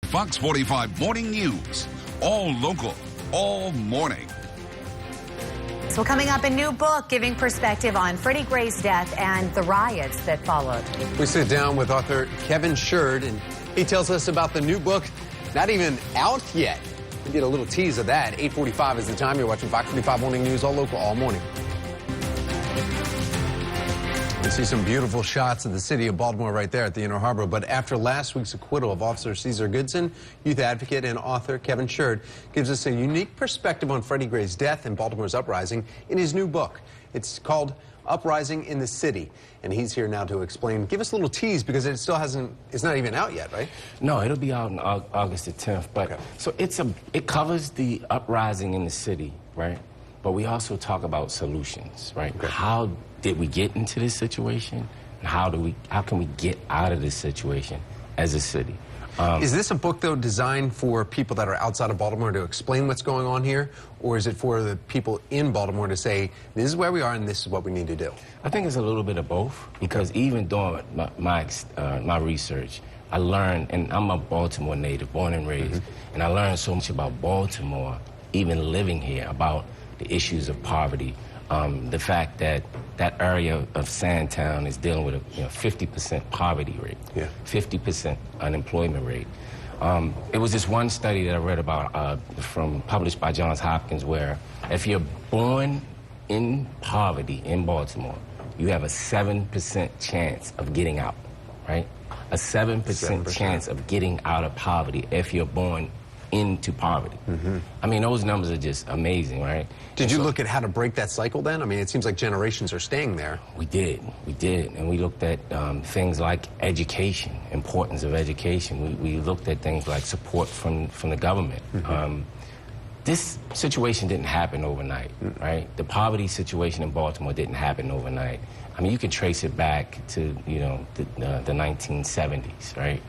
Fox 45 Morning News. All local, all morning. So coming up, a new book giving perspective on Freddie Gray's death and the riots that followed. We sit down with author Kevin Shird, and he tells us about the new book, not even out yet. We get a little tease of that. 8:45 is the time. You're watching Fox 45 Morning News, all local, all morning. You see some beautiful shots of the city of Baltimore right there at the Inner Harbor. But after last week's acquittal of Officer Goodson, youth advocate and author Kevin Shird gives us a unique perspective on Freddie Gray's death and Baltimore's uprising in his new book. It's called Uprising in the City. And he's here now to explain. Give us a little tease because it still it's not even out yet, right? No, it'll be out on August the 10th. But okay. So it covers the uprising in the city, right? But we also talk about solutions, right? Okay. How did we get into this situation? And how can we get out of this situation as a city? Is this a book, though, designed for people that are outside of Baltimore to explain what's going on here? Or is it for the people in Baltimore to say, this is where we are and this is what we need to do? I think it's a little bit of both, because even during my research, I learned, and I'm a Baltimore native, born and raised, and I learned so much about Baltimore, even living here, about the issues of poverty, the fact that that area of Sandtown is dealing with a 50% poverty rate, 50% unemployment rate. It was this one study that I read about published by Johns Hopkins, where if you're born in poverty in Baltimore, you have a 7% chance of getting out, right? A 7% chance of getting out of poverty if you're born into poverty. I mean, those numbers are just amazing, right? Did you look at how to break that cycle then? I mean, it seems like generations are staying there. We did. And we looked at things like education, importance of education. We looked at things like support from the government. This situation didn't happen overnight, right? The poverty situation in Baltimore didn't happen overnight. I mean, you can trace it back to, the 1970s, right?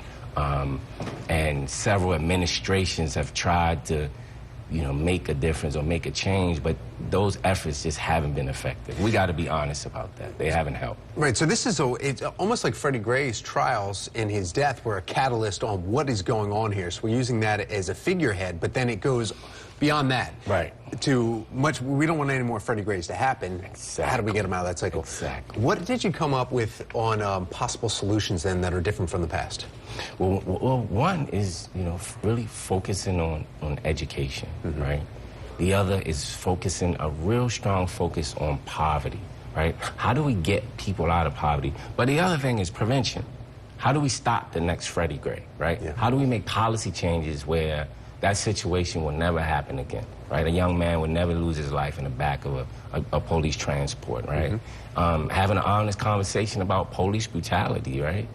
And several administrations have tried to, make a difference or make a change, but those efforts just haven't been effective. We got to be honest about that. They haven't helped. Right, so this is it's almost like Freddie Gray's trials and his death were a catalyst on what is going on here. So we're using that as a figurehead, but then it goes beyond that. Right. We don't want any more Freddie Grays to happen. Exactly. How do we get him out of that cycle? Exactly. What did you come up with on possible solutions then that are different from the past? Well, one is, really focusing on education, right? The other is focusing, a real strong focus on poverty, right? How do we get people out of poverty? But the other thing is prevention. How do we stop the next Freddie Gray, right? Yeah. How do we make policy changes where that situation will never happen again, right? A young man would never lose his life in the back of a police transport, right? Having an honest conversation about police brutality, right?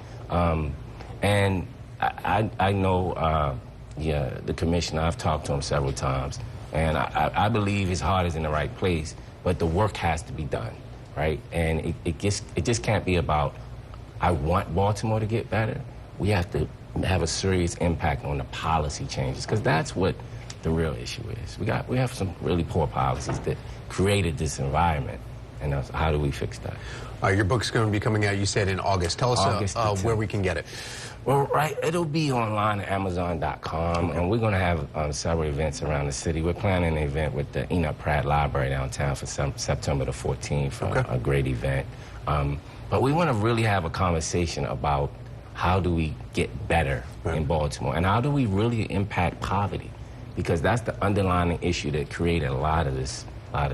And I know the commissioner. I've talked to him several times, and I believe his heart is in the right place, but the work has to be done, right? And it just can't be about, I want Baltimore to get better. We have to have a serious impact on the policy changes, because that's what the real issue is. We have some really poor policies that created this environment, and how do we fix that? Your book's going to be coming out, you said, in August. Tell us where we can get it. Well, right, it'll be online at Amazon.com, and we're going to have several events around the city. We're planning an event with the Enoch Pratt Library downtown for September the 14th, a great event. But we want to really have a conversation about how do we get better in Baltimore, and how do we really impact poverty, because that's the underlying issue that created a lot of this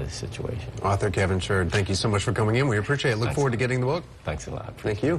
situation. Author Kevin Shird, thank you so much for coming in. We appreciate it. Look forward to getting the book. Thanks a lot. Thank you.